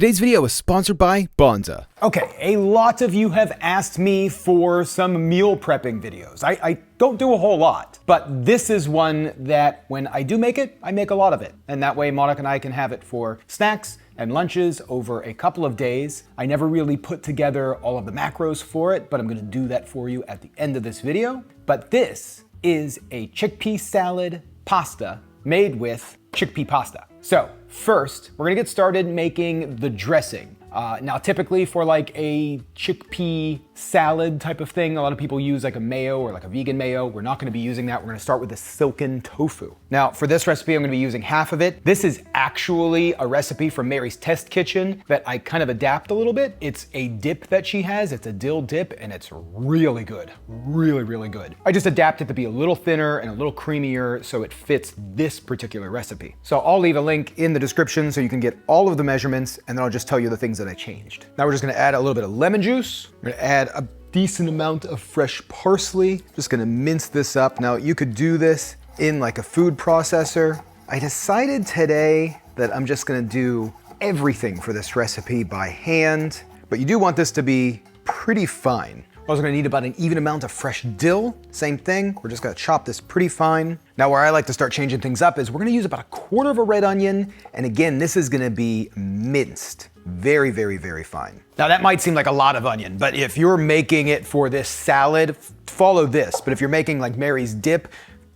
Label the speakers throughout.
Speaker 1: Today's video is sponsored by Banza.
Speaker 2: Okay, a lot of you have asked me for some meal prepping videos. I don't do a whole lot, but this is one that when I do make it, I make a lot of it. And that way Monica and I can have it for snacks and lunches over a couple of days. I never really put together all of the macros for it, but I'm gonna do that for you at the end of this video. But this is a chickpea salad pasta made with chickpea pasta. So first, we're gonna get started making the dressing. Now typically for like a chickpea salad type of thing, a lot of people use like a mayo or like a vegan mayo. We're not gonna be using that. We're gonna start with the silken tofu. Now for this recipe, I'm gonna be using half of it. This is actually a recipe from Mary's Test Kitchen that I kind of adapt a little bit. It's a dip that she has. It's a dill dip and it's really good. Really, really good. I just adapt it to be a little thinner and a little creamier so it fits this particular recipe. So I'll leave a link in the description so you can get all of the measurements, and then I'll just tell you the things that I changed. Now we're just gonna add a little bit of lemon juice. We're gonna add a decent amount of fresh parsley. Just gonna mince this up. Now you could do this in like a food processor. I decided today that I'm just gonna do everything for this recipe by hand, but you do want this to be pretty fine. Also gonna need about an even amount of fresh dill. Same thing, we're just gonna chop this pretty fine. Now where I like to start changing things up is we're gonna use about 1/4 of a red onion. And again, this is gonna be minced. Very, very, very fine. Now that might seem like a lot of onion, but if you're making it for this salad, follow this. But if you're making like Mary's dip,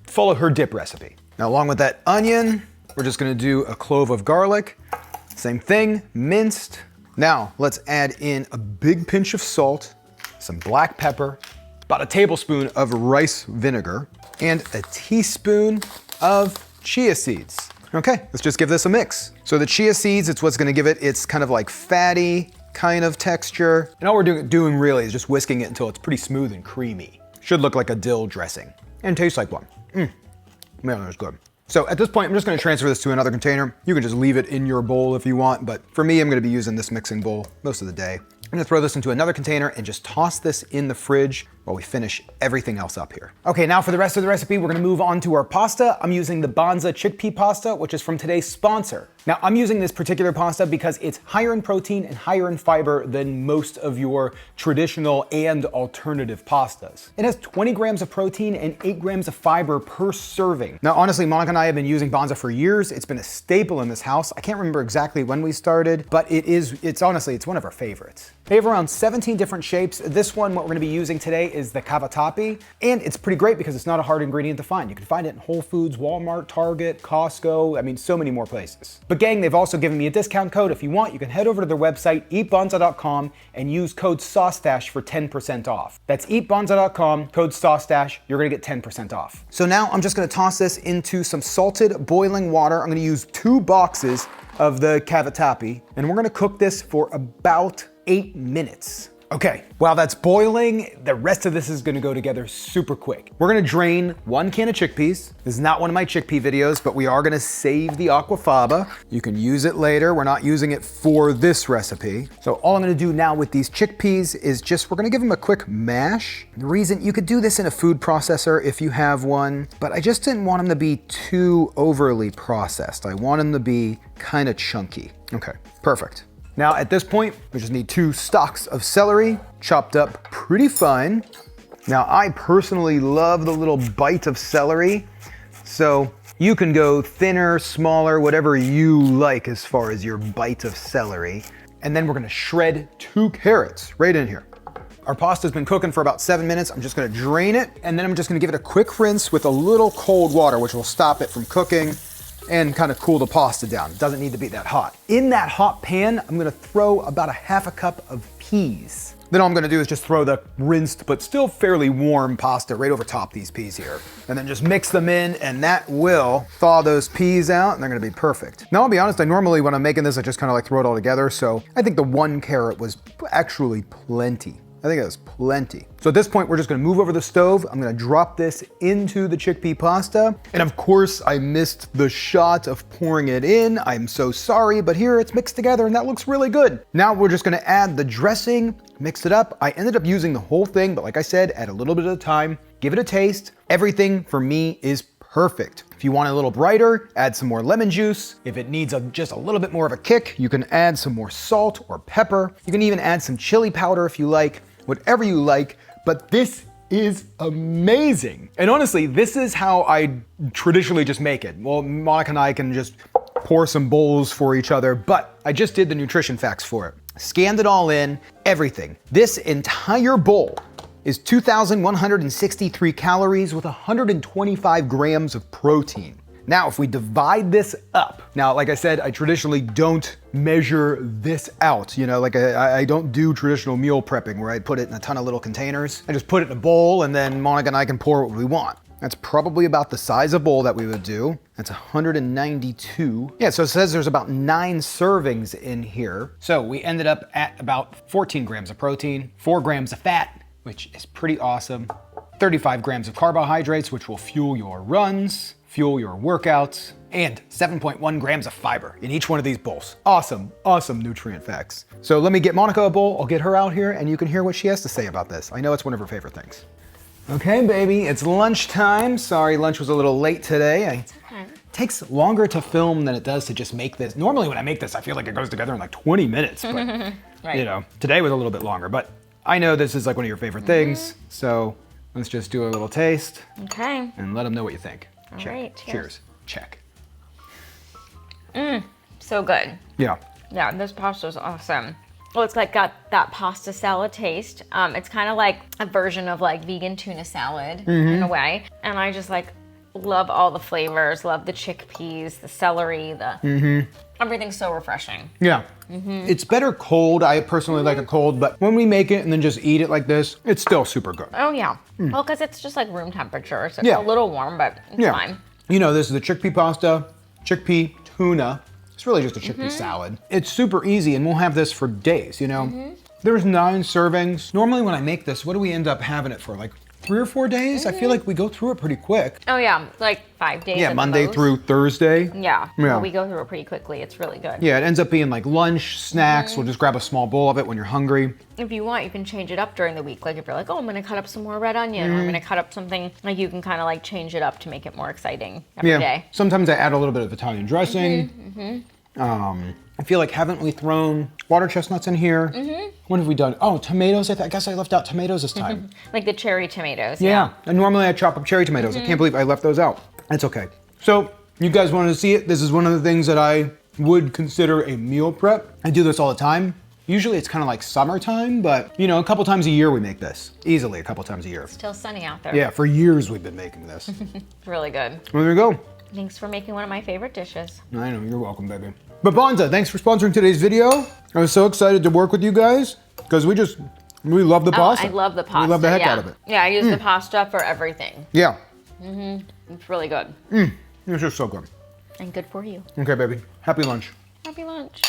Speaker 2: follow her dip recipe. Now along with that onion, we're just gonna do a clove of garlic. Same thing, minced. Now let's add in a big pinch of salt, some black pepper, about a tablespoon of rice vinegar, and a teaspoon of chia seeds. Okay, let's just give this a mix. So the chia seeds, it's what's gonna give it its kind of like fatty kind of texture. And all we're doing really is just whisking it until it's pretty smooth and creamy. Should look like a dill dressing and taste like one. Man, that's good. So at this point, I'm just gonna transfer this to another container. You can just leave it in your bowl if you want, but for me, I'm gonna be using this mixing bowl most of the day. I'm gonna throw this into another container and just toss this in the fridge while we finish everything else up here. Okay, now for the rest of the recipe, we're gonna move on to our pasta. I'm using the Banza chickpea pasta, which is from today's sponsor. Now, I'm using this particular pasta because it's higher in protein and higher in fiber than most of your traditional and alternative pastas. It has 20 grams of protein and 8 grams of fiber per serving. Now, honestly, Monica and I have been using Banza for years. It's been a staple in this house. I can't remember exactly when we started, but it's honestly, it's one of our favorites. They have around 17 different shapes. This one, what we're gonna be using today is the cavatappi, and it's pretty great because it's not a hard ingredient to find. You can find it in Whole Foods, Walmart, Target, Costco, I mean, so many more places. But gang, they've also given me a discount code. If you want, you can head over to their website, eatbanza.com, and use code SauceStache for 10% off. That's eatbanza.com, code SauceStache, you're gonna get 10% off. So now I'm just gonna toss this into some salted boiling water. I'm gonna use 2 boxes of the cavatappi, and we're gonna cook this for about 8 minutes. Okay, while that's boiling, the rest of this is gonna go together super quick. We're gonna drain 1 can of chickpeas. This is not one of my chickpea videos, but we are gonna save the aquafaba. You can use it later. We're not using it for this recipe. So all I'm gonna do now with these chickpeas is just, we're gonna give them a quick mash. The reason, you could do this in a food processor if you have one, but I just didn't want them to be too overly processed. I want them to be kind of chunky. Okay, perfect. Now at this point, we just need 2 stalks of celery, chopped up pretty fine. Now I personally love the little bite of celery, so you can go thinner, smaller, whatever you like as far as your bite of celery. And then we're gonna shred 2 carrots right in here. Our pasta's been cooking for about 7 minutes. I'm just gonna drain it, and then I'm just gonna give it a quick rinse with a little cold water, which will stop it from cooking and kind of cool the pasta down. It doesn't need to be that hot. In that hot pan, I'm gonna throw about a 1/2 cup of peas. Then all I'm gonna do is just throw the rinsed but still fairly warm pasta right over top these peas here. And then just mix them in, and that will thaw those peas out, and they're gonna be perfect. Now I'll be honest, I normally when I'm making this, I just kind of like throw it all together. So I think the 1 carrot was actually plenty. I think that was plenty. So at this point, we're just gonna move over the stove. I'm gonna drop this into the chickpea pasta. And of course, I missed the shot of pouring it in. I'm so sorry, but here it's mixed together and that looks really good. Now we're just gonna add the dressing, mix it up. I ended up using the whole thing, but like I said, add a little bit at a time, give it a taste. Everything for me is perfect. If you want it a little brighter, add some more lemon juice. If it needs just a little bit more of a kick, you can add some more salt or pepper. You can even add some chili powder if you like, whatever you like, but this is amazing. And honestly, this is how I traditionally just make it. Well, Monica and I can just pour some bowls for each other, but I just did the nutrition facts for it. Scanned it all in, everything. This entire bowl is 2,163 calories with 125 grams of protein. Now, if we divide this up, now, like I said, I traditionally don't measure this out. You know, like I don't do traditional meal prepping where I put it in a ton of little containers. I just put it in a bowl and then Monica and I can pour what we want. That's probably about the size of bowl that we would do. That's 192. Yeah, so it says there's about 9 servings in here. So we ended up at about 14 grams of protein, 4 grams of fat, which is pretty awesome, 35 grams of carbohydrates, which will fuel your runs, fuel your workouts, and 7.1 grams of fiber in each one of these bowls. Awesome, awesome nutrient facts. So let me get Monica a bowl, I'll get her out here, and you can hear what she has to say about this. I know it's one of her favorite things. Okay, baby, it's lunchtime. Sorry, lunch was a little late today.
Speaker 3: It's okay.
Speaker 2: It takes longer to film than it does to just make this. Normally when I make this, I feel like it goes together in like 20 minutes, but
Speaker 3: right.
Speaker 2: You know, today was a little bit longer, but I know this is like one of your favorite things, so let's just do a little taste.
Speaker 3: Okay.
Speaker 2: And let them know what you think.
Speaker 3: All
Speaker 2: Check.
Speaker 3: right, cheers.
Speaker 2: Check.
Speaker 3: So good.
Speaker 2: Yeah.
Speaker 3: Yeah, this pasta is awesome. Well, it's like got that pasta salad taste. It's kind of like a version of like vegan tuna salad in a way. And I just like love all the flavors, love the chickpeas, the celery, the everything's so refreshing.
Speaker 2: Yeah. It's better cold. I personally like it cold, but when we make it and then just eat it like this, it's still super good.
Speaker 3: Oh yeah. Well, because it's just like room temperature, so it's
Speaker 2: Yeah.
Speaker 3: a little warm, but it's fine.
Speaker 2: You know, this is the chickpea pasta, chickpea tuna. It's really just a chickpea salad. It's super easy and we'll have this for days, you know? There's 9 servings. Normally when I make this, what do we end up having it for? Like 3 or 4 days? I feel like we go through it pretty quick.
Speaker 3: Oh yeah, like 5 days.
Speaker 2: Yeah,
Speaker 3: at the
Speaker 2: Monday
Speaker 3: most.
Speaker 2: through Thursday.
Speaker 3: Yeah.
Speaker 2: Yeah.
Speaker 3: We go through it pretty quickly. It's really good.
Speaker 2: Yeah, it ends up being like lunch, snacks. We'll just grab a small bowl of it when you're hungry.
Speaker 3: If you want, you can change it up during the week. Like if you're like, oh, I'm gonna cut up some more red onion, or I'm gonna cut up something, like you can kind of like change it up to make it more exciting every day.
Speaker 2: Sometimes I add a little bit of Italian dressing. I feel like, haven't we thrown water chestnuts in here? What have we done? Oh, tomatoes. I guess I left out tomatoes this time.
Speaker 3: Like the cherry tomatoes.
Speaker 2: Yeah, and normally I chop up cherry tomatoes. I can't believe I left those out. It's okay. So, you guys wanted to see it. This is one of the things that I would consider a meal prep. I do this all the time. Usually it's kind of like summertime, but you know, a couple times a year we make this. Easily a couple times a year.
Speaker 3: Still sunny out there.
Speaker 2: Yeah, for years we've been making this.
Speaker 3: It's really good.
Speaker 2: Well, there you go.
Speaker 3: Thanks for making one of my favorite dishes.
Speaker 2: I know, you're welcome, baby. But Bonza, thanks for sponsoring today's video. I was so excited to work with you guys because we love the pasta.
Speaker 3: I love the pasta.
Speaker 2: We love the heck out of it.
Speaker 3: Yeah, I use the pasta for everything.
Speaker 2: Yeah.
Speaker 3: It's really good.
Speaker 2: It's just so good.
Speaker 3: And good for you.
Speaker 2: Okay, baby. Happy lunch.
Speaker 3: Happy lunch.